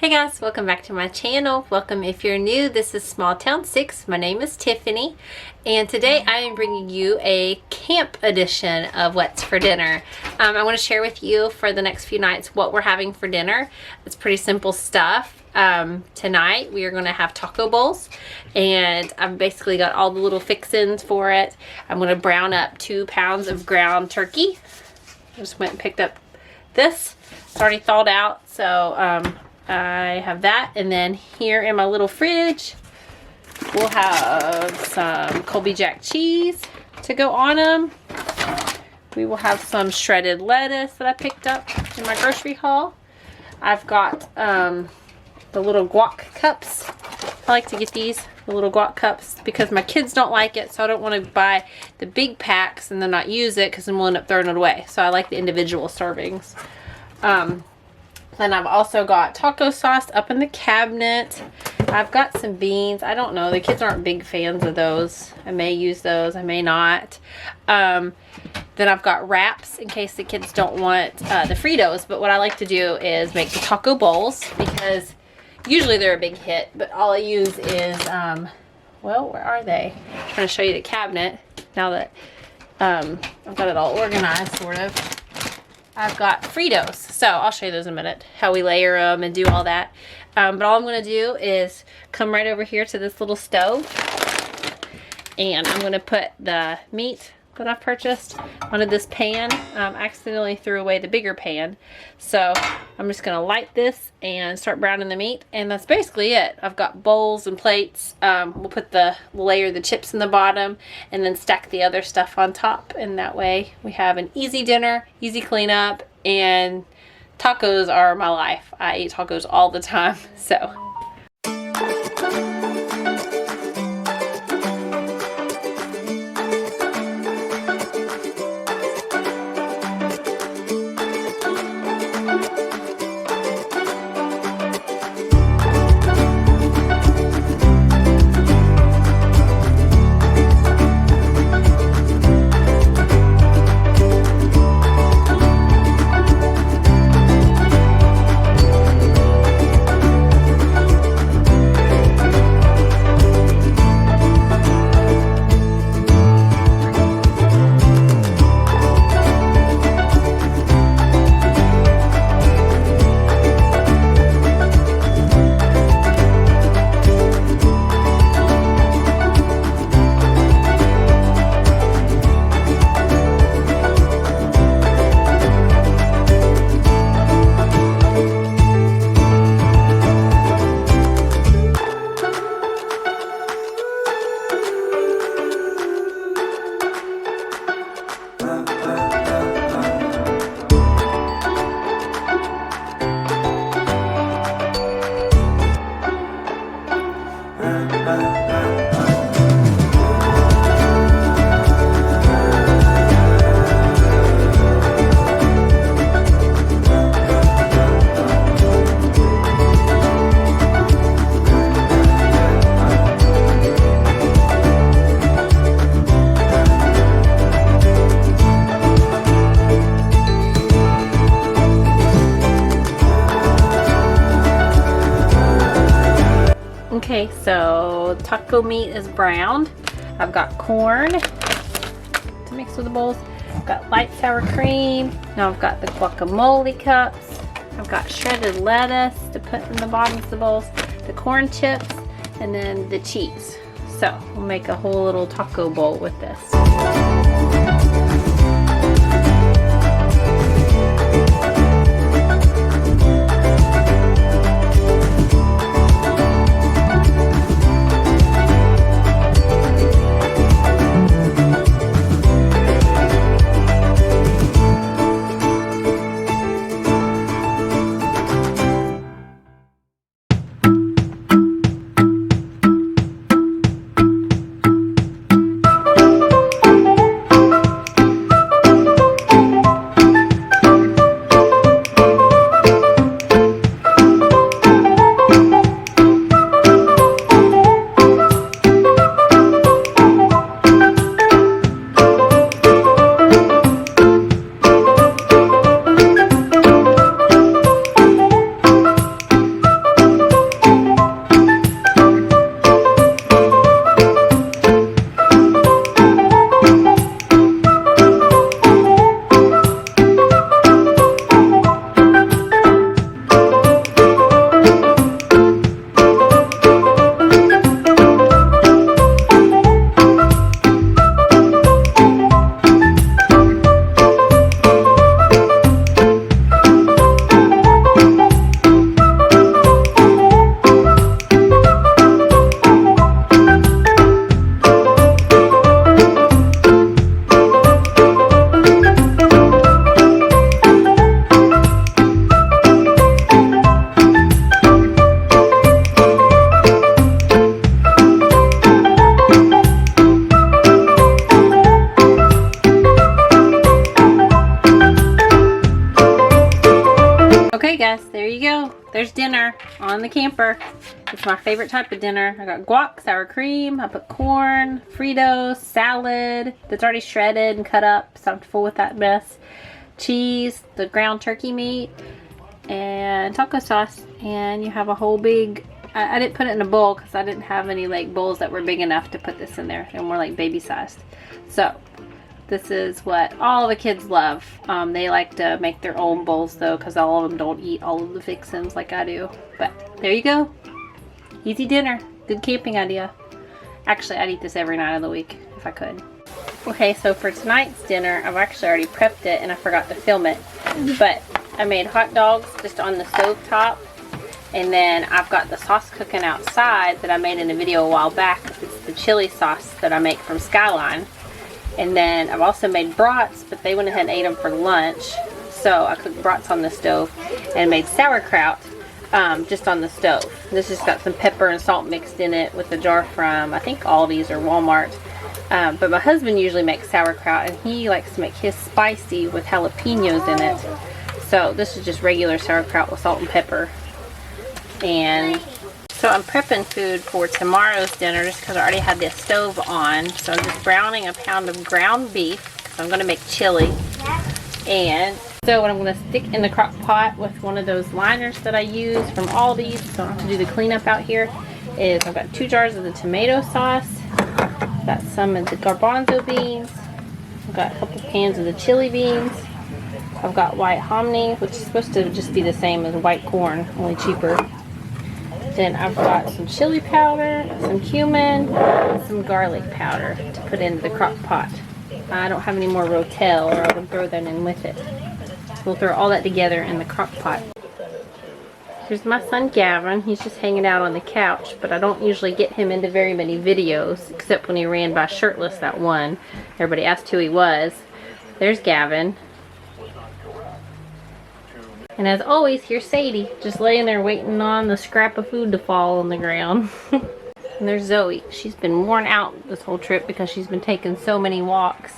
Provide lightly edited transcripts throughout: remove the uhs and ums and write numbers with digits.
Hey guys, welcome back to my channel. Welcome if you're new. This is Small Town 6. My name is Tiffany, and today I am bringing you a camp edition of What's for Dinner. I want to share with you for the next few nights what we're having for dinner. It's pretty simple stuff. Tonight we are going to have taco bowls, and I've basically got all the little fixins for it. I'm going to brown up 2 pounds of ground turkey. I just went and picked up this. It's already thawed out, so I have that. And then here in my little fridge we'll have some Colby Jack cheese to go on them. We will have some shredded lettuce that I picked up in my grocery haul. I've got the little guac cups. I like to get these, the little guac cups, because my kids don't like it, so I don't want to buy the big packs and then not use it, because then we'll end up throwing it away. So I like the individual servings. Then I've also got taco sauce up in the cabinet. I've got some beans. I don't know. The kids aren't big fans of those. I may use those. I may not. Then I've got wraps in case the kids don't want the Fritos. But what I like to do is make the taco bowls, because usually they're a big hit. But all I use is, well, where are they? I'm trying to show you the cabinet now that I've got it all organized, sort of. I've got Fritos, so I'll show you those in a minute, how we layer them and do all that. But all I'm going to do is come right over here to this little stove, and I'm going to put the meat that I've purchased onto this pan. I accidentally threw away the bigger pan, so I'm just going to light this and start browning the meat, and that's basically it. I've got bowls and plates. We'll layer the chips in the bottom and then stack the other stuff on top, and that way we have an easy dinner, easy cleanup, and tacos are my life. I eat tacos all the time, so. Okay, so taco meat is browned. I've got corn to mix with the bowls. I've got light sour cream. Now I've got the guacamole cups. I've got shredded lettuce to put in the bottoms of the bowls, the corn chips, and then the cheese. So we'll make a whole little taco bowl with this. Okay guys, there you go. There's dinner on the camper. It's my favorite type of dinner. I got guac, sour cream, I put corn, Fritos, salad that's already shredded and cut up, so I'm full with that mess. Cheese, the ground turkey meat, and taco sauce. And you have a whole big, I didn't put it in a bowl because I didn't have any like bowls that were big enough to put this in there. They're more like baby sized. So this is what all the kids love. They like to make their own bowls though, because all of them don't eat all of the fixins like I do. But there you go. Easy dinner. Good camping idea. Actually, I'd eat this every night of the week if I could. Okay, so for tonight's dinner, I've actually already prepped it and I forgot to film it. But I made hot dogs just on the stove top. And then I've got the sauce cooking outside that I made in a video a while back. It's the chili sauce that I make from Skyline. And then I've also made brats, but they went ahead and ate them for lunch. So I cooked brats on the stove and made sauerkraut just on the stove. This has got some pepper and salt mixed in it with a jar from, I think, Aldi's or Walmart. But my husband usually makes sauerkraut, and he likes to make his spicy with jalapenos in it. So this is just regular sauerkraut with salt and pepper. And so I'm prepping food for tomorrow's dinner just because I already had this stove on. So I'm just browning a pound of ground beef. So I'm going to make chili. And so what I'm going to stick in the crock pot with one of those liners that I use from Aldi's, so I don't have to do the cleanup out here, is I've got 2 jars of the tomato sauce. I've got some of the garbanzo beans. I've got a couple cans of the chili beans. I've got white hominy, which is supposed to just be the same as white corn, only cheaper. Then I've got some chili powder, some cumin, and some garlic powder to put into the crock pot. I don't have any more Rotel, or I would throw that in with it. We'll throw all that together in the crock pot. Here's my son Gavin. He's just hanging out on the couch, but I don't usually get him into very many videos, except when he ran by shirtless that one. Everybody asked who he was. There's Gavin. And as always, here's Sadie, just laying there waiting on the scrap of food to fall on the ground. And there's Zoe. She's been worn out this whole trip because she's been taking so many walks.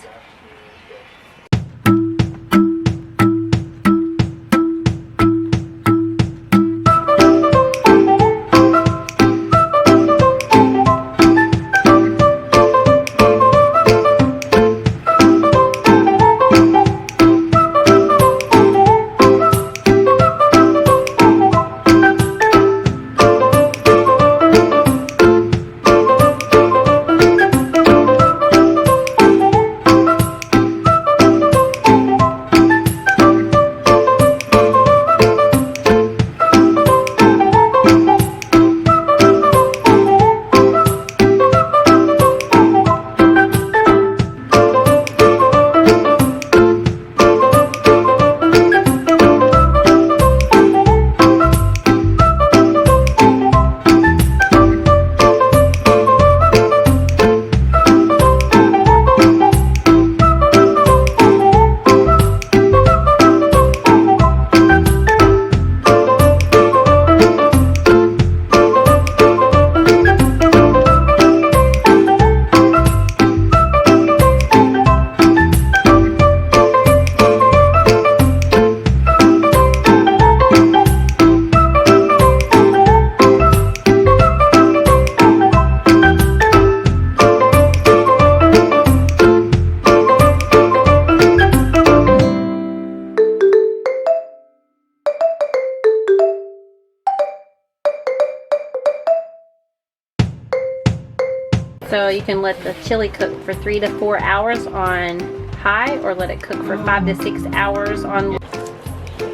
So you can let the chili cook for 3 to 4 hours on high, or let it cook for 5 to 6 hours on low.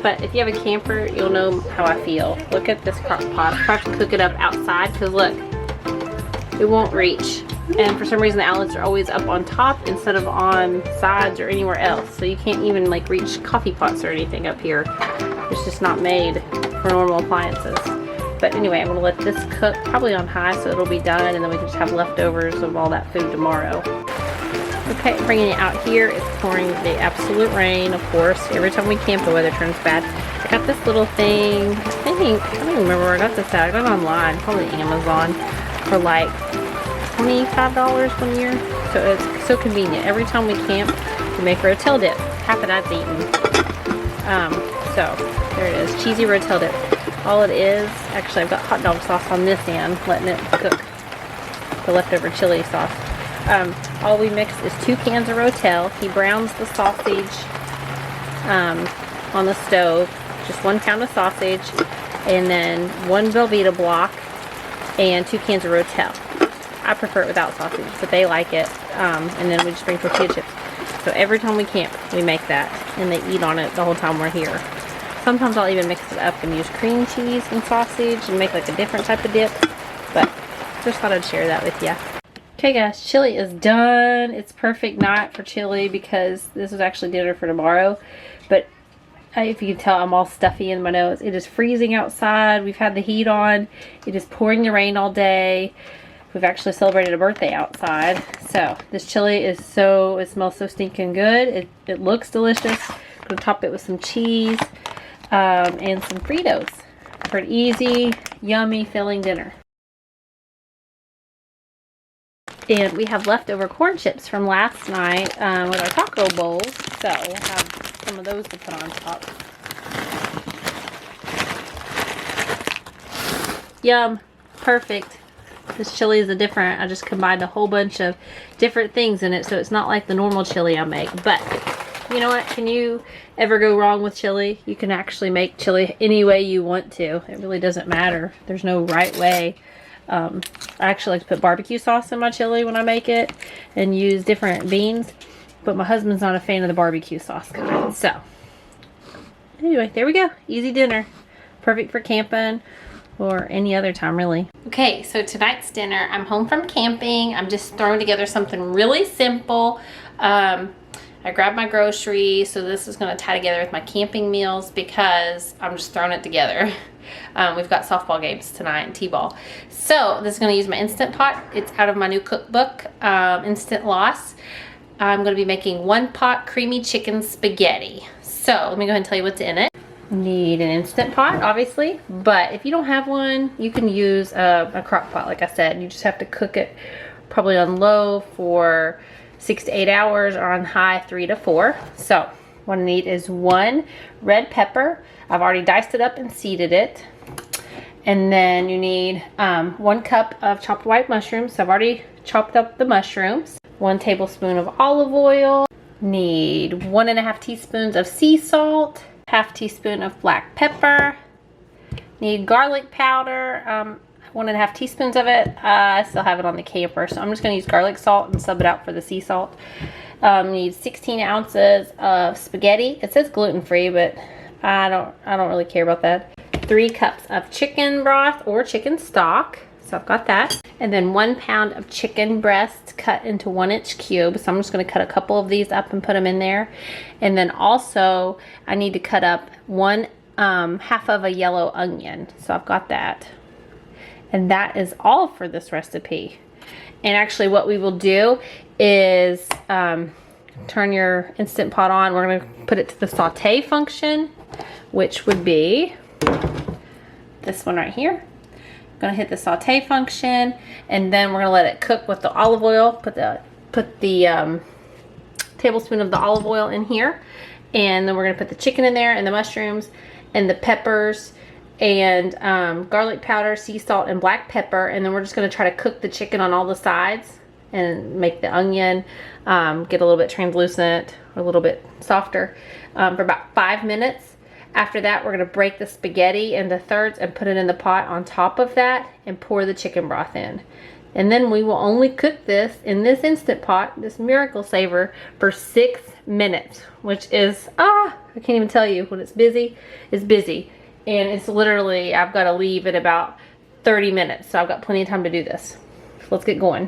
But if you have a camper, you'll know how I feel. Look at this crock pot. I have to cook it up outside because look, it won't reach. And for some reason the outlets are always up on top instead of on sides or anywhere else. So you can't even like reach coffee pots or anything up here. It's just not made for normal appliances. But anyway, I'm going to let this cook probably on high so it'll be done, and then we can just have leftovers of all that food tomorrow. Okay, bringing it out here. It's pouring the absolute rain, of course. Every time we camp, the weather turns bad. I got this little thing. I don't even remember where I got this at. I got it online, probably Amazon, for like $25 one year. So it's so convenient. Every time we camp, we make Rotel dip. Half of that's eaten. So there it is, cheesy rotel dip. All it is, actually I've got hot dog sauce on this end, letting it cook, the leftover chili sauce. All we mix is 2 cans of rotel. He browns the sausage on the stove, just 1 pound of sausage, and then 1 Velveeta block, and 2 cans of rotel. I prefer it without sausage, but they like it. And then we just bring tortilla chips. So every time we camp, we make that, and they eat on it the whole time we're here. Sometimes I'll even mix it up and use cream cheese and sausage and make like a different type of dip, but just thought I'd share that with you. Okay guys, chili is done. It's perfect night for chili because this is actually dinner for tomorrow, but if you can tell, I'm all stuffy in my nose. It is freezing outside. We've had the heat on. It is pouring the rain all day. We've actually celebrated a birthday outside. So this chili is it smells so stinking good. It looks delicious. I'm gonna top it with some cheese and some Fritos for an easy, yummy, filling dinner. And we have leftover corn chips from last night with our taco bowls. So we'll have some of those to put on top. Yum. Perfect. This chili is different. I just combined a whole bunch of different things in it, so it's not like the normal chili I make. But you know what? Can you ever go wrong with chili? You can actually make chili any way you want to. It really doesn't matter. There's no right way. I actually like to put barbecue sauce in my chili when I make it and use different beans, but my husband's not a fan of the barbecue sauce kind. So anyway, there we go. Easy dinner. Perfect for camping or any other time really. Okay, so tonight's dinner, I'm home from camping. I'm just throwing together something really simple. I grabbed my groceries, so this is going to tie together with my camping meals because I'm just throwing it together. We've got softball games tonight and t-ball. So this is going to use my Instant Pot. It's out of my new cookbook, Instant Loss. I'm going to be making 1 pot creamy chicken spaghetti. So let me go ahead and tell you what's in it. You need an Instant Pot, obviously, but if you don't have one, you can use a crock pot. Like I said, you just have to cook it probably on low for 6 to 8 hours, or on high 3 to 4. So what I need is 1 red pepper. I've already diced it up and seeded it. And then you need 1 cup of chopped white mushrooms. So I've already chopped up the mushrooms. 1 tablespoon of olive oil. Need 1.5 teaspoons of sea salt. 1/2 teaspoon of black pepper. Need garlic powder. 1.5 teaspoons of it. I still have it on the camper, so I'm just going to use garlic salt and sub it out for the sea salt. Need 16 ounces of spaghetti. It says gluten-free, but I don't really care about that. 3 cups of chicken broth or chicken stock. So I've got that. And then 1 pound of chicken breast cut into 1-inch cubes. So I'm just going to cut a couple of these up and put them in there. And then also I need to cut up 1/2 of a yellow onion. So I've got that. And that is all for this recipe. And actually what we will do is turn your Instant Pot on. We're going to put it to the saute function, which would be this one right here. I'm going to hit the saute function, and then we're going to let it cook with the olive oil. Put the tablespoon of the olive oil in here, and then we're going to put the chicken in there, and the mushrooms, and the peppers, and garlic powder, sea salt, and black pepper. And then we're just going to try to cook the chicken on all the sides and make the onion get a little bit translucent, or a little bit softer, for about 5 minutes. After that, we're going to break the spaghetti into thirds and put it in the pot on top of that and pour the chicken broth in. And then we will only cook this in this Instant Pot, this Miracle Saver, for 6 minutes, which is, I can't even tell you. When it's busy, it's busy. And it's literally, I've got to leave in about 30 minutes. So I've got plenty of time to do this. So let's get going.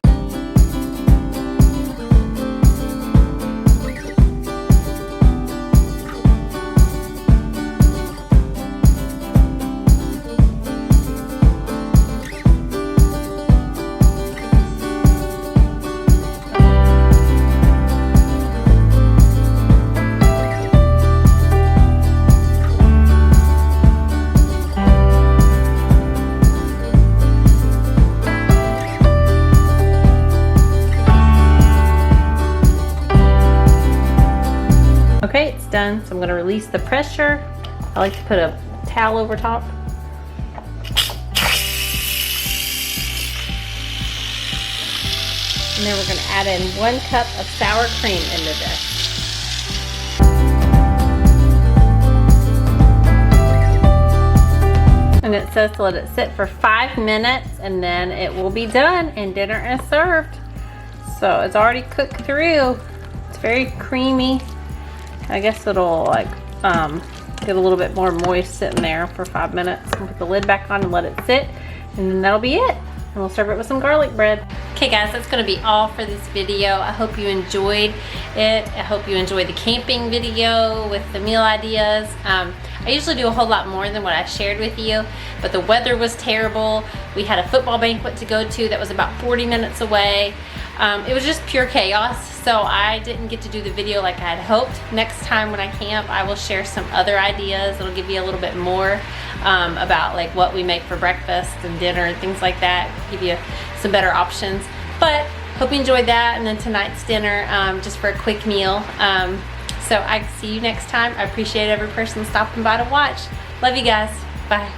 Okay, it's done. So I'm going to release the pressure. I like to put a towel over top. And then we're gonna add in 1 cup of sour cream into this. And it says to let it sit for 5 minutes and then it will be done and dinner is served. So it's already cooked through. It's very creamy. I guess it'll like get a little bit more moist sitting there for 5 minutes. We'll put the lid back on and let it sit, and then that'll be it. And we'll serve it with some garlic bread. Okay guys, that's gonna be all for this video. I hope you enjoyed it. I hope you enjoyed the camping video with the meal ideas. I usually do a whole lot more than what I shared with you, but the weather was terrible. We had a football banquet to go to that was about 40 minutes away. It was just pure chaos, so I didn't get to do the video like I had hoped. Next time when I camp, I will share some other ideas. It'll give you a little bit more about like what we make for breakfast and dinner and things like that. Give you some better options. But hope you enjoyed that, and then tonight's dinner just for a quick meal. So I see you next time. I appreciate every person stopping by to watch. Love you guys. Bye.